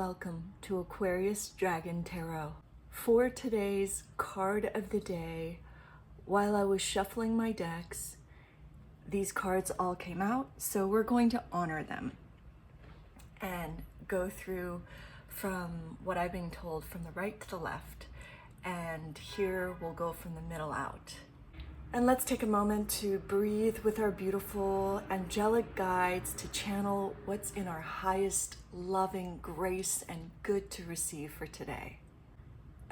welcome to Aquarius Dragon Tarot. For today's card of the day, while I was shuffling my decks, these cards all came out, so we're going to honor them and go through from what I've been told from the right to the left, and here we'll go from the middle out. And let's take a moment to breathe with our beautiful angelic guides to channel what's in our highest loving grace and good to receive for today.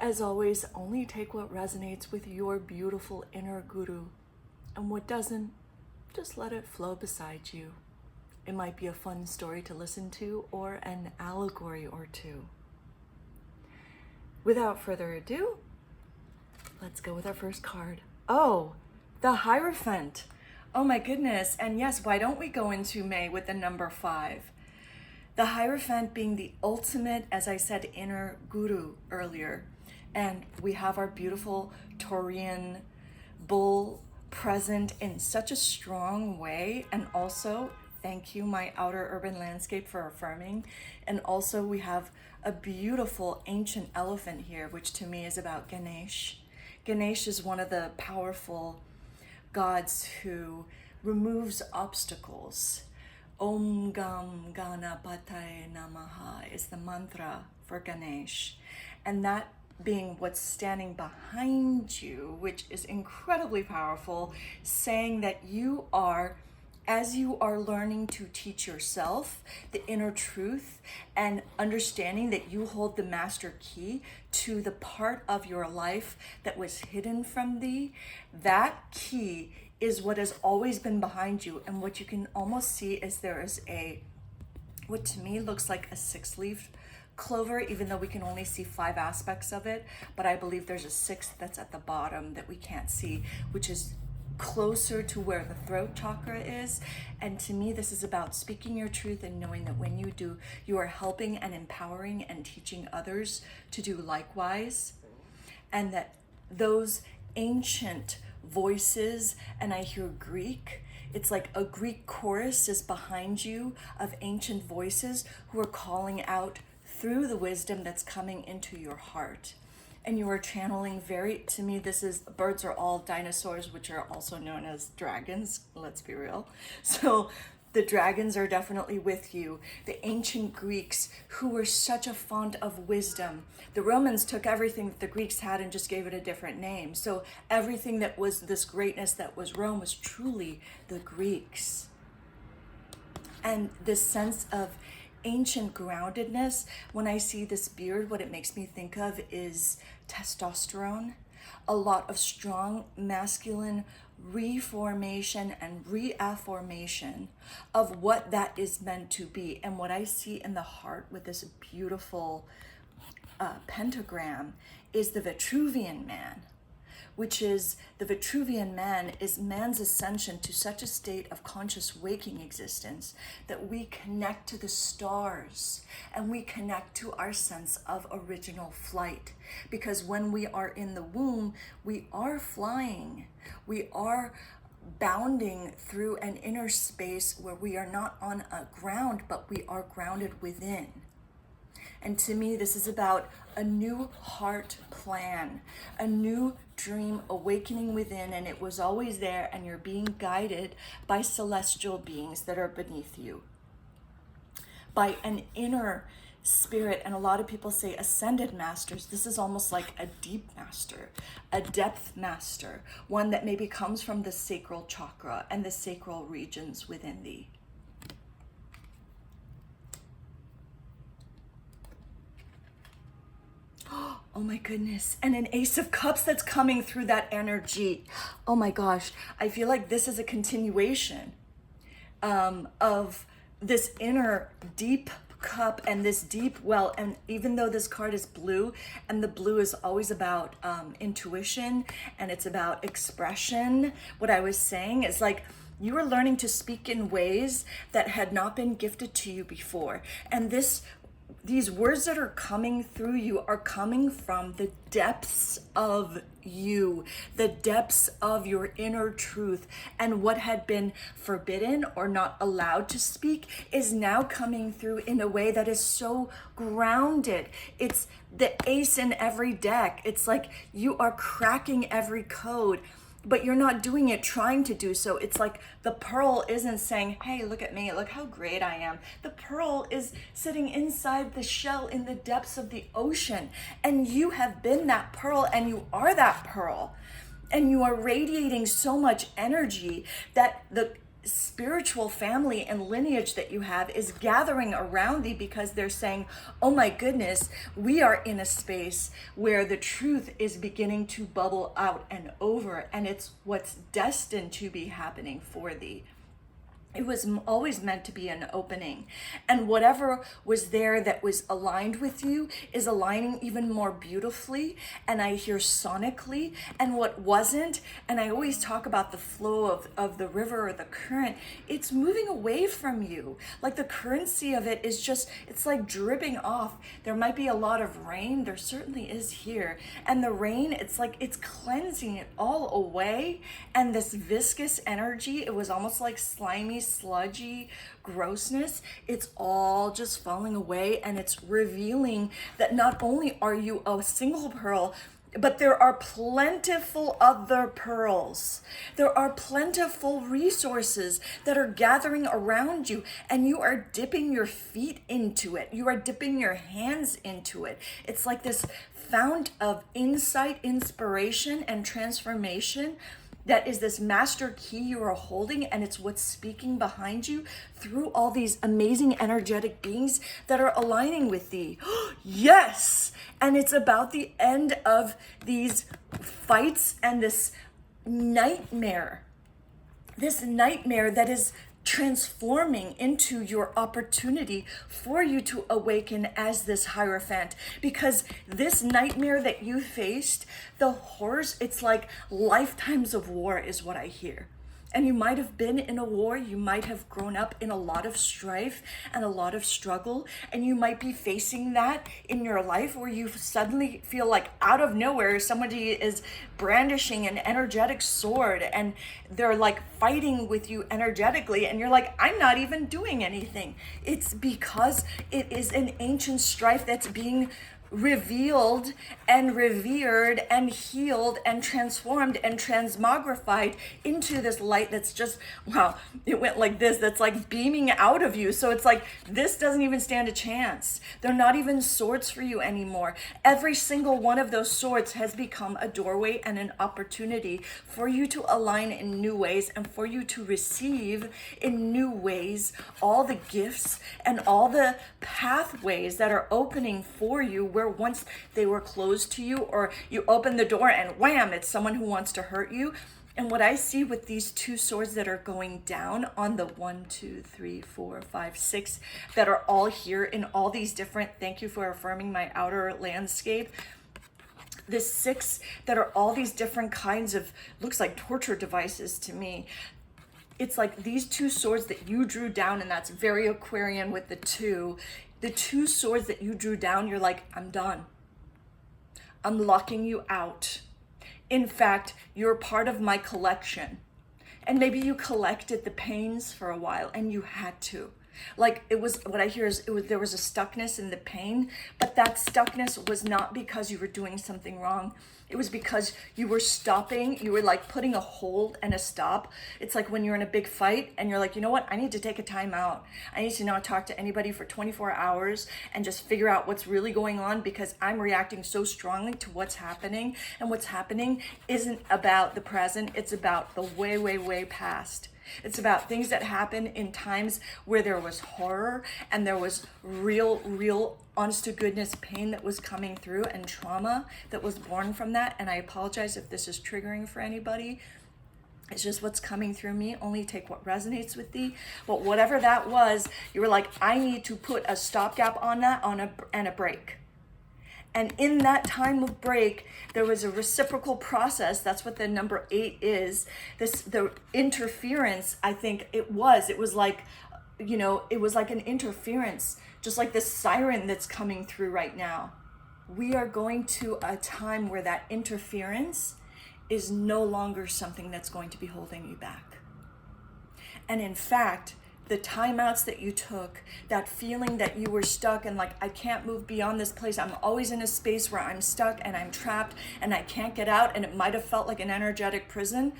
As always, only take what resonates with your beautiful inner guru, and what doesn't, just let it flow beside you. It might be a fun story to listen to or an allegory or two. Without further ado, let's go with our first card. Oh, the Hierophant. Oh my goodness. And yes, why don't we go into May with the number 5? The Hierophant being the ultimate, as I said, inner guru earlier. And we have our beautiful Taurian bull present in such a strong way. And also, thank you, my outer urban landscape, for affirming. And also we have a beautiful ancient elephant here, which to me is about Ganesh. Ganesh is one of the powerful gods who removes obstacles. Om Gam Ganapataye Namaha is the mantra for Ganesh. And that being what's standing behind you, which is incredibly powerful, saying that you are, as you are learning to teach yourself the inner truth and understanding that you hold the master key to the part of your life that was hidden from thee, that key is what has always been behind you. And what you can almost see is there is what to me looks like a 6-leaf clover, even though we can only see 5 aspects of it. But I believe there's a 6th that's at the bottom that we can't see, which is closer to where the throat chakra is. And to me, this is about speaking your truth and knowing that when you do, you are helping and empowering and teaching others to do likewise. And that those ancient voices, and I hear Greek, it's like a Greek chorus is behind you of ancient voices who are calling out through the wisdom that's coming into your heart. And you are channeling to me, this is, birds are all dinosaurs, which are also known as dragons, let's be real. So the dragons are definitely with you. The ancient Greeks, who were such a font of wisdom. The Romans took everything that the Greeks had and just gave it a different name. So everything that was this greatness that was Rome was truly the Greeks. And this sense of ancient groundedness, when I see this beard, what it makes me think of is testosterone, a lot of strong masculine reformation and reaffirmation of what that is meant to be. And what I see in the heart with this beautiful pentagram is the Vitruvian man, which is the Vitruvian man is man's ascension to such a state of conscious waking existence that we connect to the stars and we connect to our sense of original flight. Because when we are in the womb, we are flying. We are bounding through an inner space where we are not on a ground, but we are grounded within. And to me, this is about a new heart plan, a new dream awakening within, and it was always there, and you're being guided by celestial beings that are beneath you, by an inner spirit. And a lot of people say ascended masters. This is almost like a deep master, a depth master, one that maybe comes from the sacral chakra and the sacral regions within thee. Oh my goodness, and an Ace of Cups that's coming through that energy. Oh my gosh, I feel like this is a continuation of this inner deep cup and this deep well. And even though this card is blue, and the blue is always about intuition and it's about expression, what I was saying is like, you are learning to speak in ways that had not been gifted to you before. And this these words that are coming through you are coming from the depths of you, the depths of your inner truth. And what had been forbidden or not allowed to speak is now coming through in a way that is so grounded. It's the ace in every deck. It's like you are cracking every code, but you're not doing it trying to do so. It's like the pearl isn't saying, hey, look at me, look how great I am. The pearl is sitting inside the shell in the depths of the ocean. And you have been that pearl, and you are that pearl. And you are radiating so much energy that the spiritual family and lineage that you have is gathering around thee, because they're saying, oh my goodness, we are in a space where the truth is beginning to bubble out and over, and it's what's destined to be happening for thee. It was always meant to be an opening. And whatever was there that was aligned with you is aligning even more beautifully. And I hear sonically. And what wasn't, and I always talk about the flow of the river or the current, it's moving away from you. Like the currency of it is just, it's like dripping off. There might be a lot of rain. There certainly is here. And the rain, it's like it's cleansing it all away. And this viscous energy, it was almost like slimy, sludgy grossness, it's all just falling away, and it's revealing that not only are you a single pearl, but there are plentiful other pearls. There are plentiful resources that are gathering around you, and you are dipping your feet into it. You are dipping your hands into it. It's like this fount of insight, inspiration, and transformation that is this master key you are holding, and it's what's speaking behind you through all these amazing energetic beings that are aligning with thee. Yes! And it's about the end of these fights and this nightmare that is transforming into your opportunity for you to awaken as this Hierophant. Because this nightmare that you faced, the horrors, it's like lifetimes of war is what I hear. And you might have been in a war, you might have grown up in a lot of strife and a lot of struggle, and you might be facing that in your life where you suddenly feel like out of nowhere somebody is brandishing an energetic sword and they're like fighting with you energetically, and you're like, I'm not even doing anything. It's because it is an ancient strife that's being revealed and revered and healed and transformed and transmogrified into this light that's just, wow, it went like this, that's like beaming out of you. So it's like, this doesn't even stand a chance. They're not even swords for you anymore. Every single one of those swords has become a doorway and an opportunity for you to align in new ways and for you to receive in new ways all the gifts and all the pathways that are opening for you, where once they were closed to you, or you open the door and wham, it's someone who wants to hurt you. And what I see with these two swords that are going down on the 1, 2, 3, 4, 5, 6 that are all here in all these different, thank you for affirming my outer landscape, the 6 that are all these different kinds of, looks like torture devices to me. It's like these two swords that you drew down, and that's very Aquarian with the 2. The 2 swords that you drew down, you're like, I'm done. I'm locking you out. In fact, you're part of my collection. And maybe you collected the pains for a while and you had to. Like it was, what I hear is there was a stuckness in the pain, but that stuckness was not because you were doing something wrong. It was because you were stopping, you were like putting a hold and a stop. It's like when you're in a big fight and you're like, you know what, I need to take a time out. I need to not talk to anybody for 24 hours and just figure out what's really going on, because I'm reacting so strongly to what's happening. And what's happening isn't about the present, it's about the way, way, way past. It's about things that happen in times where there was horror and there was real, honest to goodness pain that was coming through, and trauma that was born from that. And I apologize if this is triggering for anybody. It's just what's coming through me. Only take what resonates with thee. But whatever that was, you were like, I need to put a stopgap on that and a break. And in that time of break, there was a reciprocal process. That's what the number 8 is. The interference, I think it was like, you know, it was like an interference just like this siren that's coming through right now. We are going to a time where that interference is no longer something that's going to be holding you back. And in fact, the timeouts that you took, that feeling that you were stuck and like, I can't move beyond this place. I'm always in a space where I'm stuck and I'm trapped and I can't get out. And it might have felt like an energetic prison.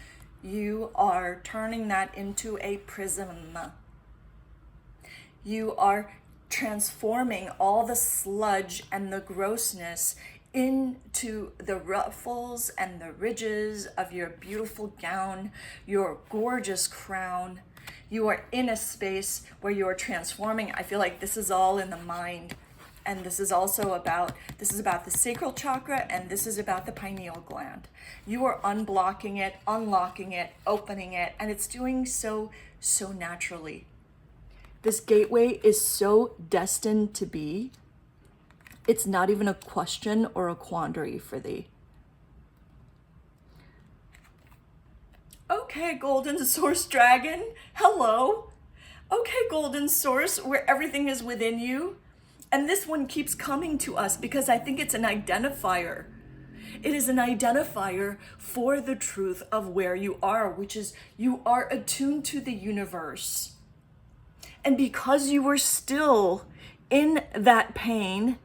You are turning that into a prism. You are transforming all the sludge and the grossness into the ruffles and the ridges of your beautiful gown, your gorgeous crown. You are in a space where you are transforming. I feel like this is all in the mind. And this is also about the sacral chakra, and this is about the pineal gland. You are unblocking it, unlocking it, opening it, and it's doing so naturally. This gateway is so destined to be. It's not even a question or a quandary for thee. Okay, Golden Source Dragon, hello. Okay, Golden Source, where everything is within you. And this one keeps coming to us because I think it's an identifier. It is an identifier for the truth of where you are, which is you are attuned to the universe. And because you were still in that pain,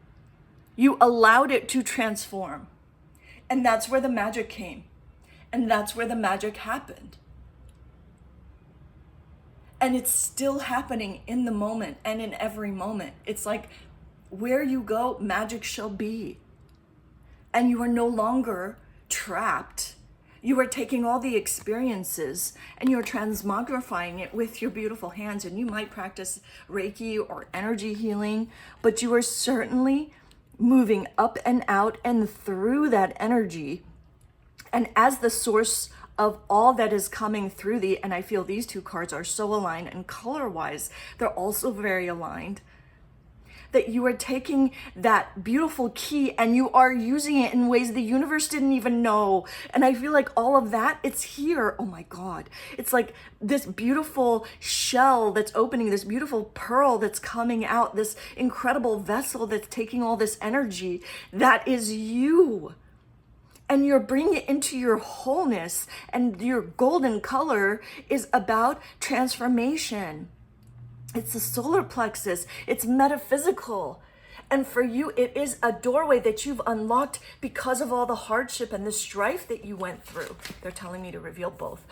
you allowed it to transform. And that's where the magic came. And that's where the magic happened. And it's still happening in the moment and in every moment. It's like where you go, magic shall be. And you are no longer trapped. You are taking all the experiences and you're transmogrifying it with your beautiful hands. And you might practice Reiki or energy healing, but you are certainly moving up and out and through that energy. And as the source of all that is coming through thee, and I feel these two cards are so aligned, and color-wise, they're also very aligned, that you are taking that beautiful key and you are using it in ways the universe didn't even know. And I feel like all of that, it's here. Oh my God. It's like this beautiful shell that's opening, this beautiful pearl that's coming out, this incredible vessel that's taking all this energy. That is you. And you're bringing it into your wholeness, and your golden color is about transformation. It's the solar plexus. It's metaphysical. And for you, it is a doorway that you've unlocked because of all the hardship and the strife that you went through. They're telling me to reveal both.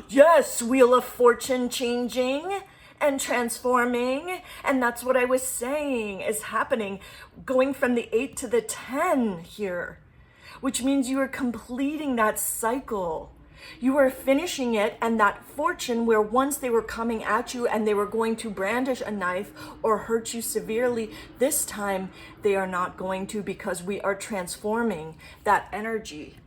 Yes, Wheel of Fortune changing and transforming. And that's what I was saying is happening, going from the 8 to the 10 here, which means you are completing that cycle. You are finishing it, and that fortune where once they were coming at you and they were going to brandish a knife or hurt you severely, this time they are not going to, because we are transforming that energy.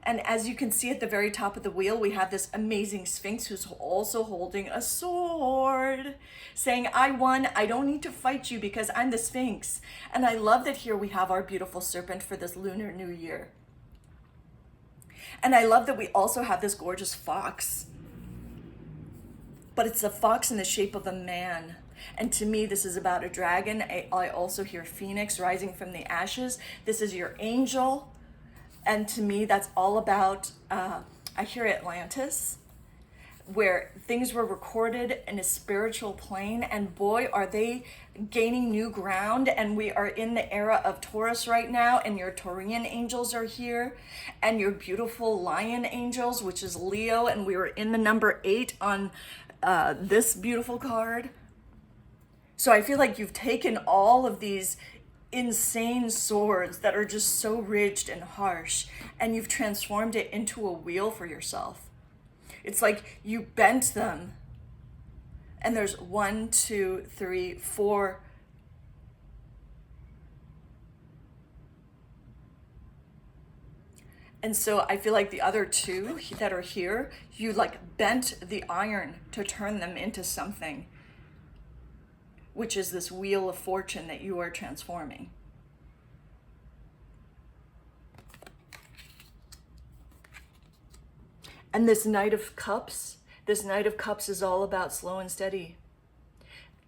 And as you can see at the very top of the wheel, we have this amazing Sphinx who's also holding a sword, saying, I won, I don't need to fight you because I'm the Sphinx. And I love that here we have our beautiful serpent for this Lunar New Year. And I love that we also have this gorgeous fox, but it's a fox in the shape of a man. And to me, this is about a dragon. I also hear Phoenix rising from the ashes. This is your angel. And to me, that's all about, I hear Atlantis, where things were recorded in a spiritual plane, and boy, are they gaining new ground. And we are in the era of Taurus right now, and your Taurian angels are here, and your beautiful lion angels, which is Leo, and we were in the number 8 on this beautiful card. So I feel like you've taken all of these insane swords that are just so ridged and harsh, and you've transformed it into a wheel for yourself. It's like you bent them, and there's 1, 2, 3, 4. And so I feel like the other 2 that are here, you like bent the iron to turn them into something, which is this Wheel of Fortune that you are transforming. And this Knight of Cups is all about slow and steady.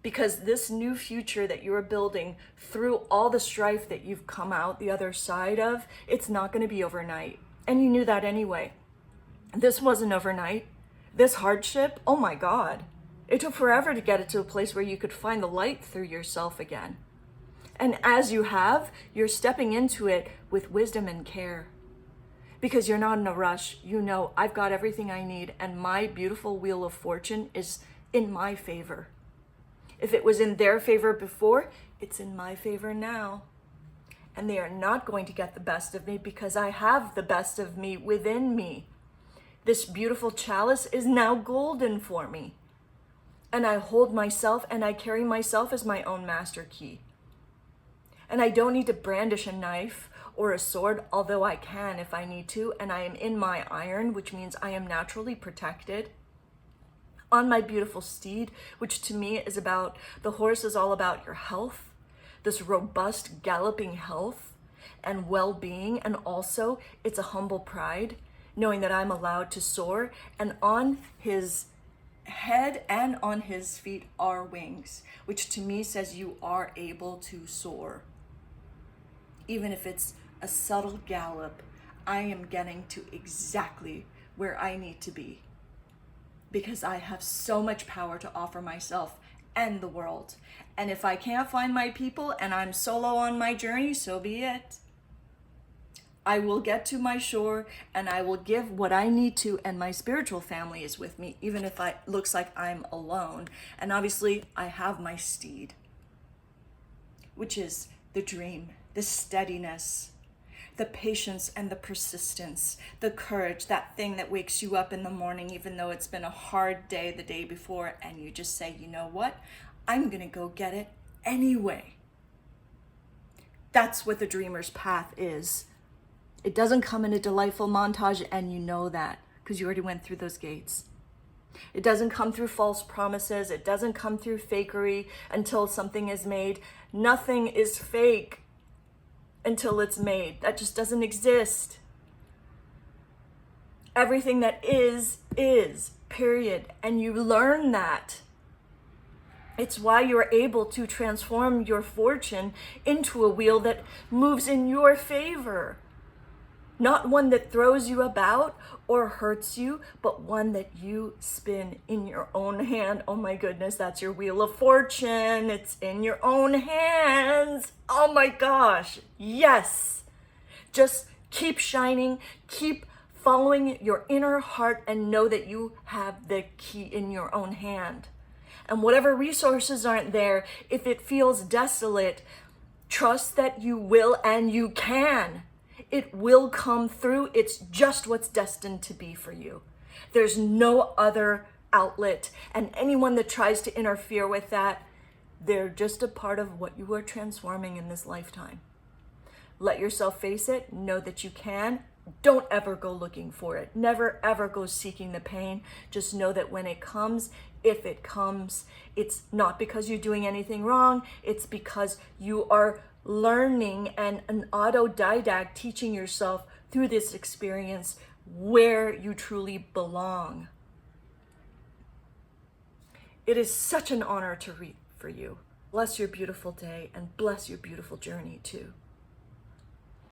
Because this new future that you're building through all the strife that you've come out the other side of, it's not going to be overnight. And you knew that anyway. This wasn't overnight. This hardship, oh my God, it took forever to get it to a place where you could find the light through yourself again. And as you have, you're stepping into it with wisdom and care. Because you're not in a rush. You know, I've got everything I need, and my beautiful wheel of fortune is in my favor. If it was in their favor before, it's in my favor now. And they are not going to get the best of me because I have the best of me within me. This beautiful chalice is now golden for me. And I hold myself and I carry myself as my own master key. And I don't need to brandish a knife or a sword, although I can if I need to. And I am in my iron, which means I am naturally protected. On my beautiful steed, which to me is about, the horse is all about your health, this robust galloping health and well-being. And also it's a humble pride, knowing that I'm allowed to soar. And on his head and on his feet are wings, which to me says you are able to soar. Even if it's a subtle gallop, I am getting to exactly where I need to be. Because I have so much power to offer myself and the world. And if I can't find my people and I'm solo on my journey, so be it. I will get to my shore and I will give what I need to, and my spiritual family is with me, even if it looks like I'm alone. And obviously I have my steed, which is the dream, the steadiness, the patience and the persistence, the courage, that thing that wakes you up in the morning, even though it's been a hard day the day before, and you just say, you know what? I'm gonna go get it anyway. That's what the dreamer's path is. It doesn't come in a delightful montage, and you know that because you already went through those gates. It doesn't come through false promises. It doesn't come through fakery until something is made. Nothing is fake until it's made. That just doesn't exist. Everything that is, period. And you learn that. It's why you're able to transform your fortune into a wheel that moves in your favor. Not one that throws you about or hurts you, but one that you spin in your own hand. Oh my goodness, that's your wheel of fortune. It's in your own hands. Oh my gosh, yes. Just keep shining, keep following your inner heart, and know that you have the key in your own hand. And whatever resources aren't there, if it feels desolate, trust that you will and you can. It will come through. It's just what's destined to be for you. There's no other outlet. And anyone that tries to interfere with that, they're just a part of what you are transforming in this lifetime. Let yourself face it. Know that you can. Don't ever go looking for it. Never, ever go seeking the pain. Just know that when it comes, if it comes, it's not because you're doing anything wrong. It's because you are learning and an autodidact teaching yourself through this experience where you truly belong. It is such an honor to read for you. Bless your beautiful day and bless your beautiful journey too.